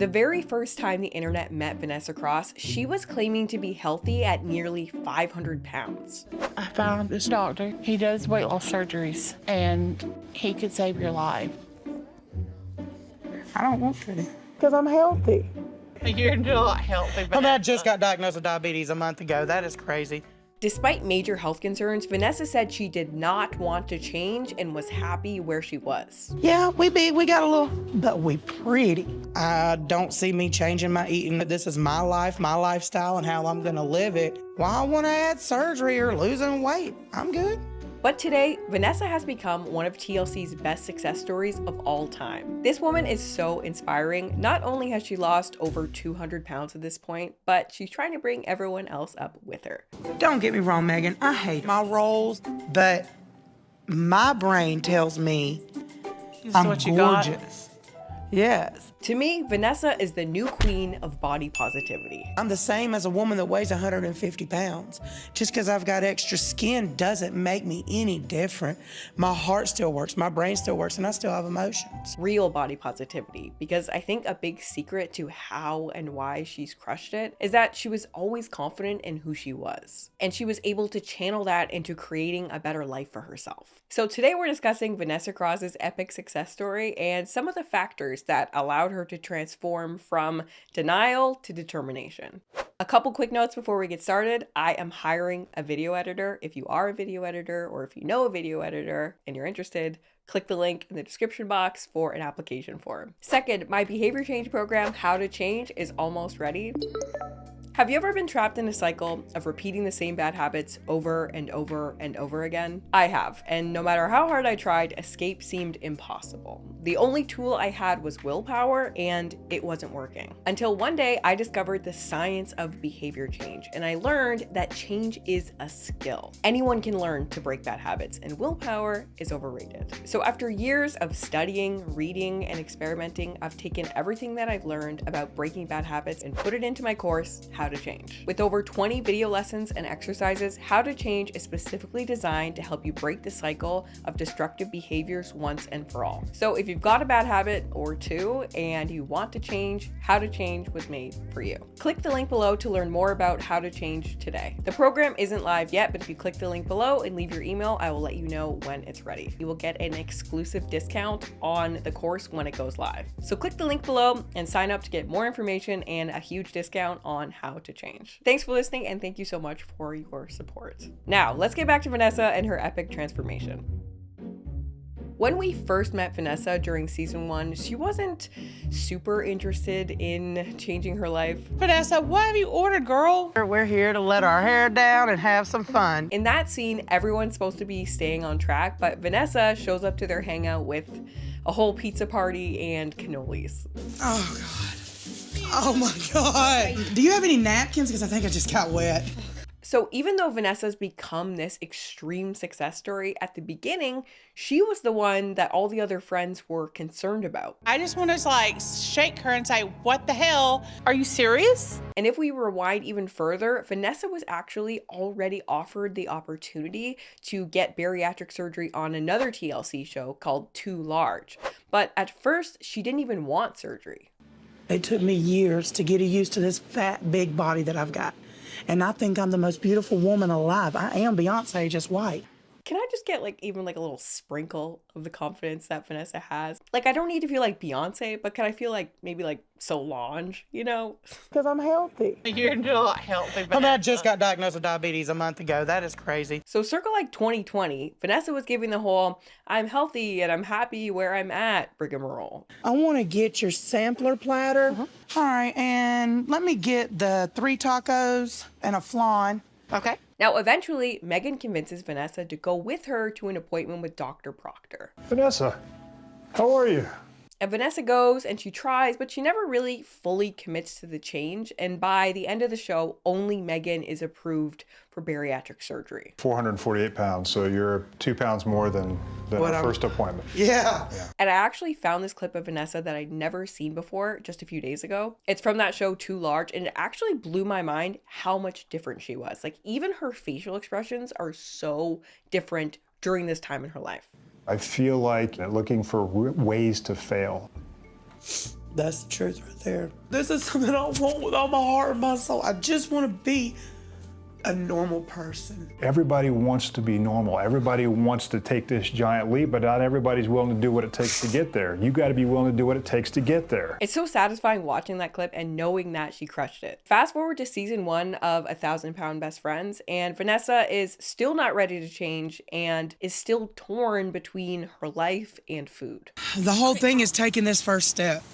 The very first time the internet met Vannessa Cross, she was claiming to be healthy at nearly 500 pounds. I found this doctor. He does weight loss surgeries, and he could save your life. I don't want to, because I'm healthy. You're not healthy. But I just got diagnosed with diabetes a month ago. That is crazy. Despite major health concerns, Vannessa said she did not want to change and was happy where she was. Yeah, we big, we got a little, but we pretty. I don't see me changing my eating. This is my life, my lifestyle, and how I'm gonna live it. Why I wanna add surgery or losing weight? I'm good. But today, Vannessa has become one of TLC's best success stories of all time. This woman is so inspiring. Not only has she lost over 200 pounds at this point, but she's trying to bring everyone else up with her. Don't get me wrong, Meghan. I hate my rolls, but my brain tells me I'm what you gorgeous. Yes. To me, Vannessa is the new queen of body positivity. I'm the same as a woman that weighs 150 pounds. Just because I've got extra skin doesn't make me any different. My heart still works, my brain still works, and I still have emotions. Real body positivity, because I think a big secret to how and why she's crushed it is that she was always confident in who she was. And she was able to channel that into creating a better life for herself. So today we're discussing Vannessa Cross's epic success story and some of the factors that allowed her to transform from denial to determination. A couple quick notes before we get started. I am hiring a video editor. If you are a video editor or if you know a video editor and you're interested, click the link in the description box for an application form. Second, my behavior change program, How to Change, is almost ready. Have you ever been trapped in a cycle of repeating the same bad habits over and over and over again? I have, and no matter how hard I tried, escape seemed impossible. The only tool I had was willpower, and it wasn't working. Until one day, I discovered the science of behavior change, and I learned that change is a skill. Anyone can learn to break bad habits, and willpower is overrated. So after years of studying, reading, and experimenting, I've taken everything that I've learned about breaking bad habits and put it into my course, How to Change. With over 20 video lessons and exercises, How to Change is specifically designed to help you break the cycle of destructive behaviors once and for all. So if you've got a bad habit or two and you want to change, How to Change was made for you. Click the link below to learn more about How to Change today. The program isn't live yet, but if you click the link below and leave your email, I will let you know when it's ready. You will get an exclusive discount on the course when it goes live. So click the link below and sign up to get more information and a huge discount on How to Change. Thanks for listening, and thank you so much for your support. Now, let's get back to Vannessa and her epic transformation. When we first met Vannessa during season 1, she wasn't super interested in changing her life. Vannessa, what have you ordered, girl? We're here to let our hair down and have some fun. In that scene, everyone's supposed to be staying on track, but Vannessa shows up to their hangout with a whole pizza party and cannolis. Oh, God. Oh, my God. Do you have any napkins? Because I think I just got wet. So even though Vannessa's become this extreme success story, at the beginning, she was the one that all the other friends were concerned about. I just want to like shake her and say, what the hell? Are you serious? And if we rewind even further, Vannessa was actually already offered the opportunity to get bariatric surgery on another TLC show called Too Large. But at first, she didn't even want surgery. It took me years to get used to this fat, big body that I've got. And I think I'm the most beautiful woman alive. I am Beyonce, just white. Can I just get even a little sprinkle of the confidence that Vannessa has? Like, I don't need to feel like Beyonce, but can I feel like maybe like Solange, you know? Because I'm healthy. You're not healthy. I just got diagnosed with diabetes a month ago. That is crazy. So circa like 2020, Vannessa was giving the whole, I'm healthy and I'm happy where I'm at rigmarole. I want to get your sampler platter. All right, and let me get the 3 tacos and a flan. Okay. Now, eventually, Meghan convinces Vannessa to go with her to an appointment with Dr. Proctor. Vannessa, how are you? And Vannessa goes and she tries, but she never really fully commits to the change. And by the end of the show, only Meghan is approved for bariatric surgery. 448 pounds, so you're 2 pounds more than our first appointment. Yeah. And I actually found this clip of Vannessa that I'd never seen before just a few days ago. It's from that show Too Large, and it actually blew my mind how much different she was. Like, even her facial expressions are so different during this time in her life. I feel like looking for ways to fail. That's the truth right there. This is something I want with all my heart and my soul. I just want to be a normal person. Everybody wants to be normal. Everybody wants to take this giant leap, but not everybody's willing to do what it takes to get there. You got to be willing to do what it takes to get there. It's so satisfying watching that clip and knowing that she crushed it. Fast forward to season 1 of 1,000-Pound Best Friends, and Vannessa is still not ready to change and is still torn between her life and food. The whole thing is taking this first step,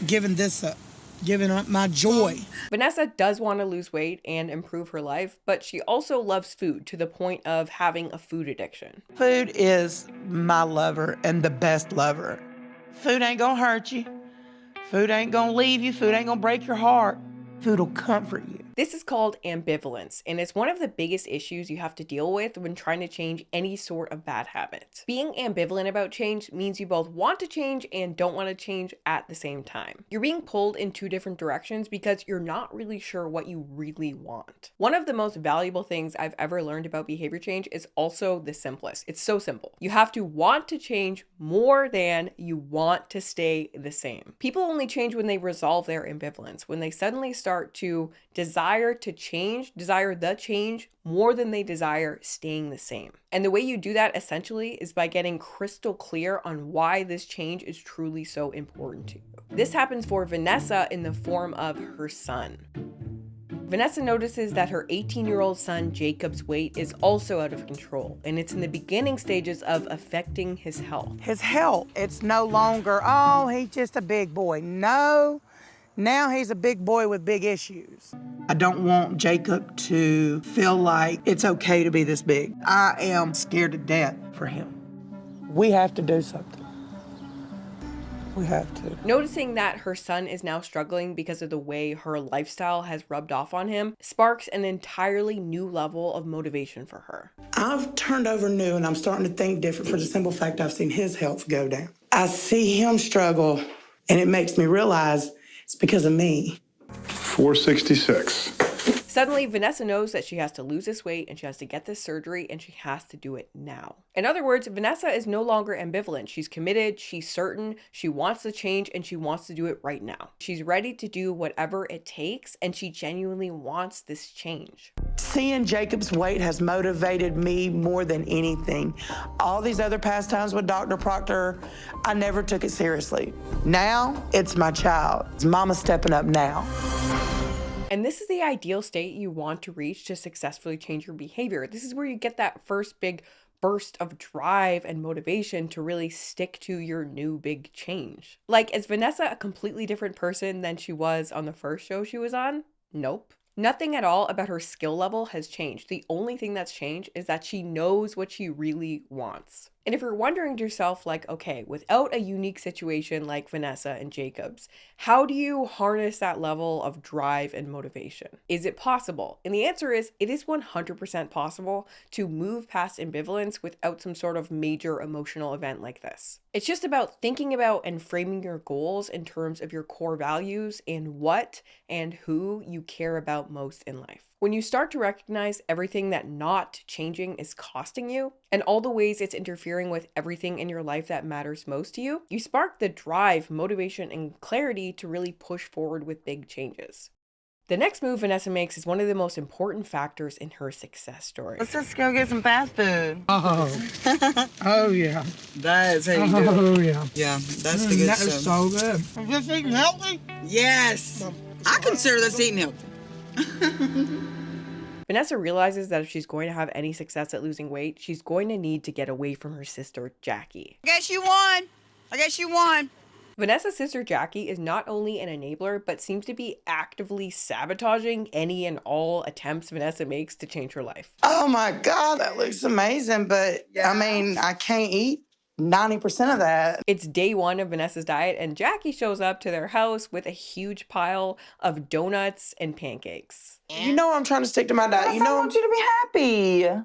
giving this up. Giving up my joy. Vannessa does want to lose weight and improve her life, but she also loves food to the point of having a food addiction. Food is my lover and the best lover. Food ain't gonna hurt you. Food ain't gonna leave you. Food ain't gonna break your heart. Food will comfort you. This is called ambivalence, and it's one of the biggest issues you have to deal with when trying to change any sort of bad habit. Being ambivalent about change means you both want to change and don't want to change at the same time. You're being pulled in two different directions because you're not really sure what you really want. One of the most valuable things I've ever learned about behavior change is also the simplest. It's so simple. You have to want to change more than you want to stay the same. People only change when they resolve their ambivalence, when they suddenly start to desire the change more than they desire staying the same. And the way you do that essentially is by getting crystal clear on why this change is truly so important to you. This happens for Vannessa in the form of her son. Vannessa notices that her 18-year-old son Jacob's weight is also out of control, and it's in the beginning stages of affecting his health. His health, it's no longer, oh, he's just a big boy. No. Now he's a big boy with big issues. I don't want Jacob to feel like it's okay to be this big. I am scared to death for him. We have to do something. We have to. Noticing that her son is now struggling because of the way her lifestyle has rubbed off on him sparks an entirely new level of motivation for her. I've turned over new and I'm starting to think different for the simple fact I've seen his health go down. I see him struggle and it makes me realize it's because of me. 466. Suddenly, Vannessa knows that she has to lose this weight and she has to get this surgery and she has to do it now. In other words, Vannessa is no longer ambivalent. She's committed, she's certain, she wants to change, and she wants to do it right now. She's ready to do whatever it takes, and she genuinely wants this change. Seeing Jacob's weight has motivated me more than anything. All these other past times with Dr. Proctor, I never took it seriously. Now, it's my child. It's mama stepping up now. And this is the ideal state you want to reach to successfully change your behavior. This is where you get that first big burst of drive and motivation to really stick to your new big change. Like, is Vannessa a completely different person than she was on the first show she was on? Nope. Nothing at all about her skill level has changed. The only thing that's changed is that she knows what she really wants. And if you're wondering to yourself, like, okay, without a unique situation like Vannessa and Jacob's, how do you harness that level of drive and motivation? Is it possible? And the answer is, it is 100% possible to move past ambivalence without some sort of major emotional event like this. It's just about thinking about and framing your goals in terms of your core values and what and who you care about most in life. When you start to recognize everything that not changing is costing you and all the ways it's interfering with everything in your life that matters most to you, you spark the drive, motivation, and clarity to really push forward with big changes. The next move Vannessa makes is one of the most important factors in her success story. Let's just go get some fast food. Oh yeah. That's how you do it. Oh yeah. Yeah, that's the good That stuff. is so good. Is this eating healthy? Yes. I consider this eating healthy. Vannessa realizes that if she's going to have any success at losing weight, she's going to need to get away from her sister, Jackie. I guess you won. Vannessa's sister, Jackie, is not only an enabler, but seems to be actively sabotaging any and all attempts Vannessa makes to change her life. Oh my God, that looks amazing, but Yeah. I mean, I can't eat 90% of that. It's day one of Vannessa's diet, and Jackie shows up to their house with a huge pile of donuts and pancakes. You know I'm trying to stick to my diet. You know I want you to be happy.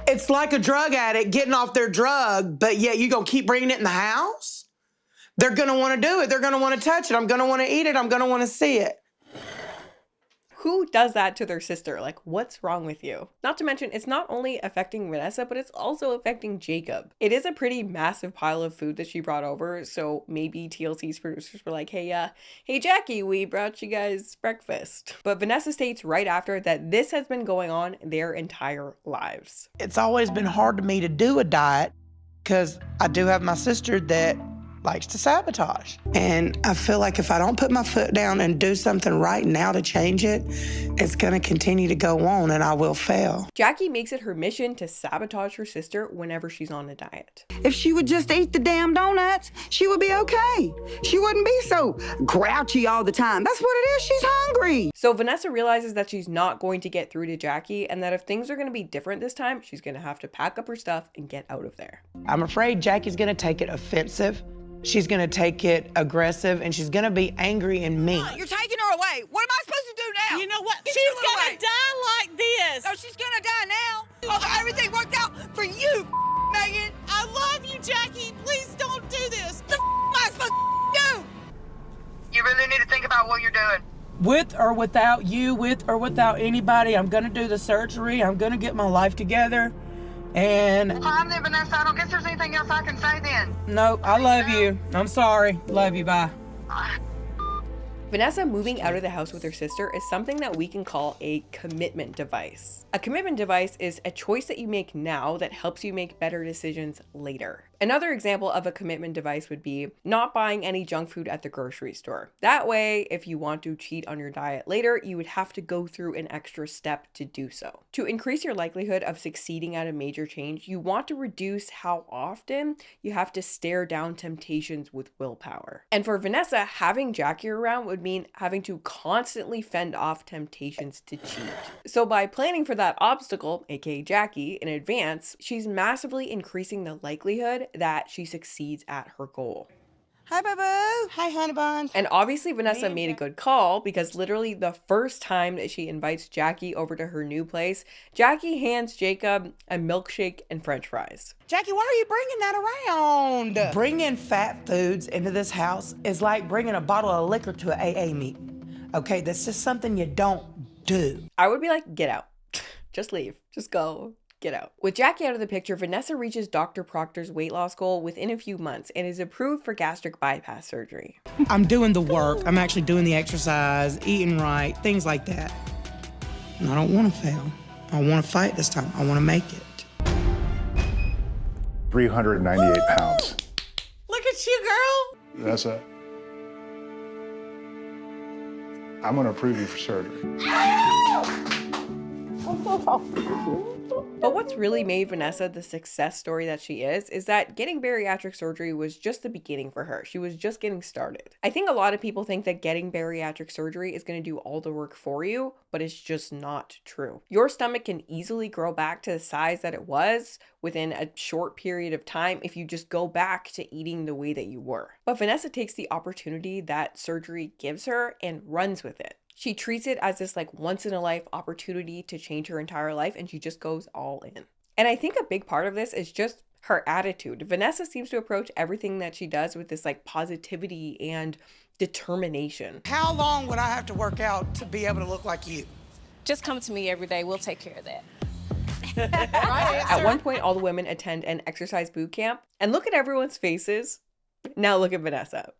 it's like a drug addict getting off their drug, but yet you gonna keep bringing it in the house? They're gonna wanna do it. They're gonna wanna touch it. I'm gonna wanna eat it. I'm gonna wanna see it. Who does that to their sister? Like, what's wrong with you? Not to mention, it's not only affecting Vannessa, but it's also affecting Jacob. It is a pretty massive pile of food that she brought over, so maybe TLC's producers were like, hey Jackie, we brought you guys breakfast. But Vannessa states right after that this has been going on their entire lives. It's always been hard to me to do a diet because I do have my sister that likes to sabotage. And I feel like if I don't put my foot down and do something right now to change it, it's gonna continue to go on and I will fail. Jackie makes it her mission to sabotage her sister whenever she's on a diet. If she would just eat the damn donuts, she would be okay. She wouldn't be so grouchy all the time. That's what it is. She's hungry. So Vannessa realizes that she's not going to get through to Jackie and that if things are going to be different this time, she's going to have to pack up her stuff and get out of there. I'm afraid Jackie's gonna take it offensive. She's gonna take it aggressive and she's gonna be angry and mean. You're taking her away. What am I supposed to do now? You know what? Get She's your little gonna way. die like this. No, she's gonna die now. Oh, everything worked out for you, Megan. I love you, Jackie. Please don't do this. What the am I supposed to do? You really need to think about what you're doing. With or without you, with or without anybody, I'm gonna do the surgery. I'm gonna get my life together. And Fine then, Vannessa. I don't guess there's anything else I can say then. no, I love you. I'm sorry. Love you. Bye. Vannessa moving out of the house with her sister is something that we can call a commitment device. A commitment device is a choice that you make now that helps you make better decisions later. Another example of a commitment device would be not buying any junk food at the grocery store. That way, if you want to cheat on your diet later, you would have to go through an extra step to do so. To increase your likelihood of succeeding at a major change, you want to reduce how often you have to stare down temptations with willpower. And for Vannessa, having Jackie around would mean having to constantly fend off temptations to cheat. So by planning for that obstacle, aka Jackie, in advance, she's massively increasing the likelihood that she succeeds at her goal. Hi, boo-boo. Hi, honey buns. And obviously Vannessa made a good call because literally the first time that she invites Jackie over to her new place, Jackie hands Jacob a milkshake and french fries. Jackie, why are you bringing that around? Bringing fat foods into this house is like bringing a bottle of liquor to an AA meeting. Okay, that's just something you don't do. I would be like, get out. Just leave. Just go. Get out. With Jackie out of the picture, Vannessa reaches Dr. Proctor's weight loss goal within a few months and is approved for gastric bypass surgery. I'm doing the work. I'm actually doing the exercise, eating right, things like that. And I don't want to fail. I want to fight this time. I want to make it. 398 pounds. Look at you, girl. That's it. I'm going to approve you for surgery. But what's really made Vannessa the success story that she is that getting bariatric surgery was just the beginning for her. She was just getting started. I think a lot of people think that getting bariatric surgery is going to do all the work for you, but it's just not true. Your stomach can easily grow back to the size that it was within a short period of time if you just go back to eating the way that you were. But Vannessa takes the opportunity that surgery gives her and runs with it. She treats it as this like once in a life opportunity to change her entire life, and she just goes all in. And I think a big part of this is just her attitude. Vannessa seems to approach everything that she does with this like positivity and determination. How long would I have to work out to be able to look like you? Just come to me every day. We'll take care of that. At one point, all the women attend an exercise boot camp, and look at everyone's faces. Now look at Vannessa.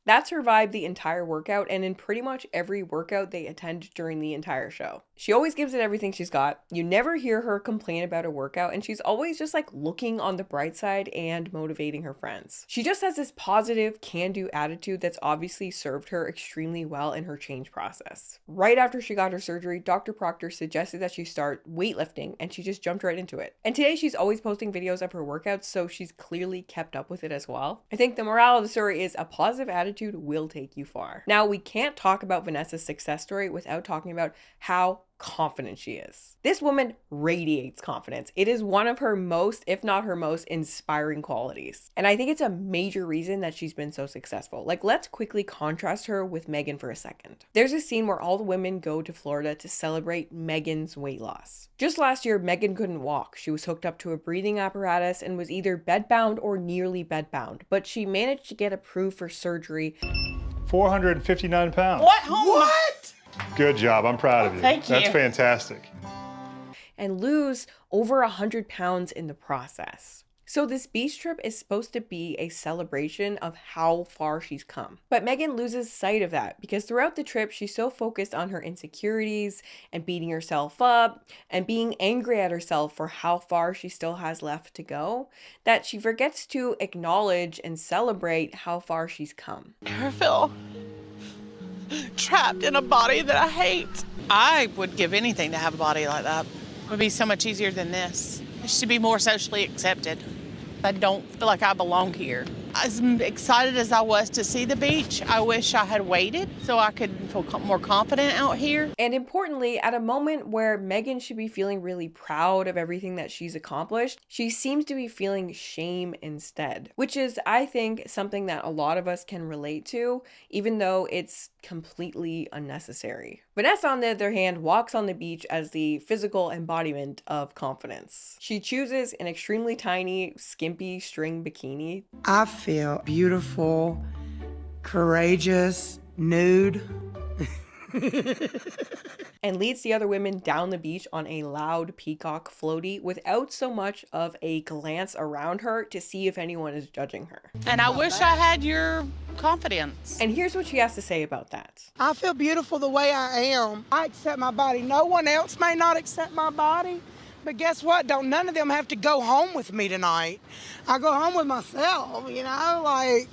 That's her vibe the entire workout, and in pretty much every workout they attend during the entire show. She always gives it everything she's got. You never hear her complain about a workout, and she's always just like looking on the bright side and motivating her friends. She just has this positive, can-do attitude that's obviously served her extremely well in her change process. Right after she got her surgery, Dr. Proctor suggested that she start weightlifting, and she just jumped right into it. And today she's always posting videos of her workouts, so she's clearly kept up with it as well. I think the moral of the story is a positive attitude will take you far. Now, we can't talk about Vannessa's success story without talking about how confident she is. This woman radiates confidence. It is one of her most, if not her most, inspiring qualities. And I think it's a major reason that she's been so successful. Like, let's quickly contrast her with Meghan for a second. There's a scene where all the women go to Florida to celebrate Meghan's weight loss. Just last year, Meghan couldn't walk. She was hooked up to a breathing apparatus and was either bedbound or nearly bedbound, but she managed to get approved for surgery. 459 pounds. What? Good job. I'm proud of you. Thank you. That's fantastic. And lose over 100 pounds in the process. So this beach trip is supposed to be a celebration of how far she's come. But Meghan loses sight of that because throughout the trip, she's so focused on her insecurities and beating herself up and being angry at herself for how far she still has left to go that she forgets to acknowledge and celebrate how far she's come. I feel trapped in a body that I hate. I would give anything to have a body like that. It would be so much easier than this. It should be more socially accepted. I don't feel like I belong here. As excited as I was to see the beach, I wish I had waited so I could feel more confident out here. And importantly, at a moment where Meghan should be feeling really proud of everything that she's accomplished, she seems to be feeling shame instead, which is, I think, something that a lot of us can relate to, even though it's completely unnecessary. Vannessa, on the other hand, walks on the beach as the physical embodiment of confidence. She chooses an extremely tiny, skimpy string bikini. I feel beautiful, courageous, nude. And leads the other women down the beach on a loud peacock floaty without so much of a glance around her to see if anyone is judging her. And I wish I had your confidence. And here's what she has to say about that. I feel beautiful the way I am. I accept my body. No one else may not accept my body, but guess what? Don't none of them have to go home with me tonight. I go home with myself, you know, like.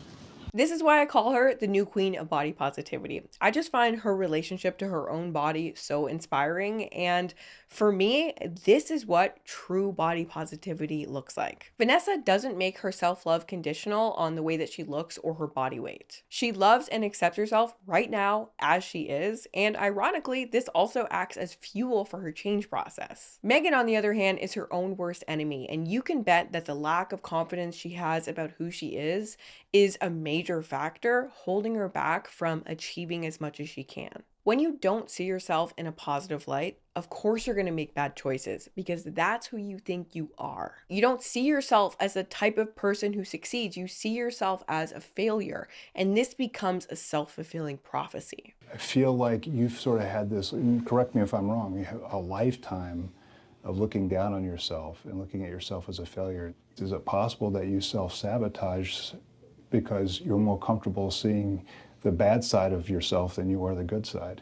This is why I call her the new queen of body positivity. I just find her relationship to her own body so inspiring. And for me, this is what true body positivity looks like. Vannessa doesn't make her self-love conditional on the way that she looks or her body weight. She loves and accepts herself right now as she is. And ironically, this also acts as fuel for her change process. Meghan, on the other hand, is her own worst enemy. And you can bet that the lack of confidence she has about who she is a major factor holding her back from achieving as much as she can. When you don't see yourself in a positive light, of course you're going to make bad choices because that's who you think you are. You don't see yourself as the type of person who succeeds. You see yourself as a failure, and this becomes a self-fulfilling prophecy. I feel like you've sort of had this, and correct me if I'm wrong, you have a lifetime of looking down on yourself and looking at yourself as a failure. Is it possible that you self-sabotage because you're more comfortable seeing the bad side of yourself than you are the good side?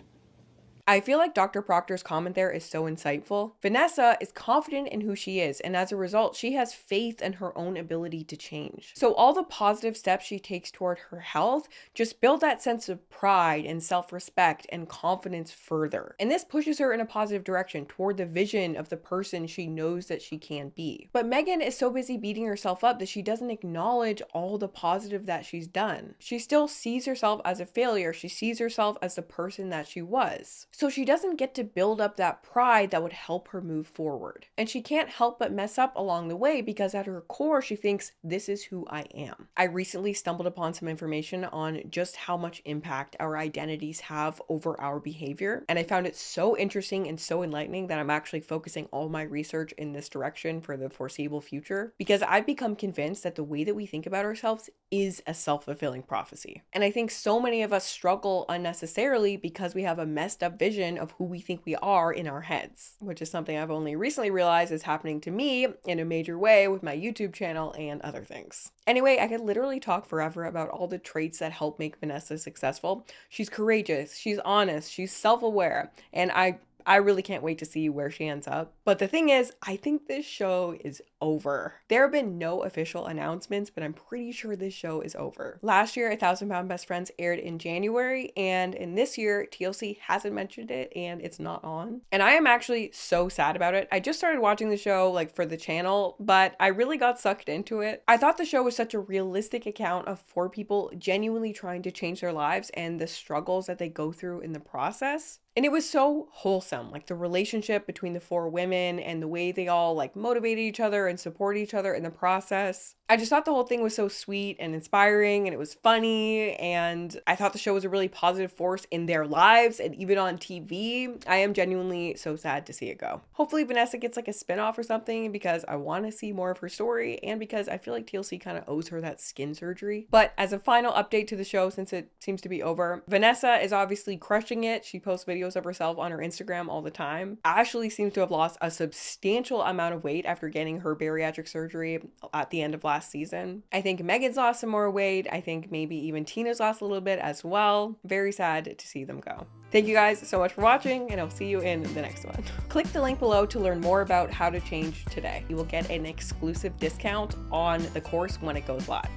I feel like Dr. Proctor's comment there is so insightful. Vannessa is confident in who she is, and as a result, she has faith in her own ability to change. So all the positive steps she takes toward her health just build that sense of pride and self-respect and confidence further. And this pushes her in a positive direction toward the vision of the person she knows that she can be. But Meghan is so busy beating herself up that she doesn't acknowledge all the positive that she's done. She still sees herself as a failure. She sees herself as the person that she was. So she doesn't get to build up that pride that would help her move forward. And she can't help but mess up along the way because at her core, she thinks, this is who I am. I recently stumbled upon some information on just how much impact our identities have over our behavior. And I found it so interesting and so enlightening that I'm actually focusing all my research in this direction for the foreseeable future, because I've become convinced that the way that we think about ourselves is a self-fulfilling prophecy. And I think so many of us struggle unnecessarily because we have a messed up vision of who we think we are in our heads, which is something I've only recently realized is happening to me in a major way with my YouTube channel and other things. Anyway, I could literally talk forever about all the traits that help make Vannessa successful. She's courageous, she's honest, she's self-aware, and I really can't wait to see where she ends up. But the thing is, I think this show is over. There have been no official announcements, but I'm pretty sure this show is over. Last year, 1,000 Pound Best Friends aired in January, and in this year, TLC hasn't mentioned it and it's not on. And I am actually so sad about it. I just started watching the show like for the channel, but I really got sucked into it. I thought the show was such a realistic account of 4 people genuinely trying to change their lives and the struggles that they go through in the process. And it was so wholesome, like the relationship between the 4 women and the way they all like motivated each other and support each other in the process. I just thought the whole thing was so sweet and inspiring, and it was funny, and I thought the show was a really positive force in their lives and even on TV. I am genuinely so sad to see it go. Hopefully Vannessa gets like a spinoff or something, because I want to see more of her story, and because I feel like TLC kind of owes her that skin surgery. But as a final update to the show, since it seems to be over, Vannessa is obviously crushing it. She posts videos of herself on her Instagram all the time. Ashley seems to have lost a substantial amount of weight after getting her bariatric surgery at the end of last season. I think Meghan's lost some more weight. I think maybe even Tina's lost a little bit as well. Very sad to see them go. Thank you guys so much for watching, and I'll see you in the next one. Click the link below to learn more about how to change today. You will get an exclusive discount on the course when it goes live.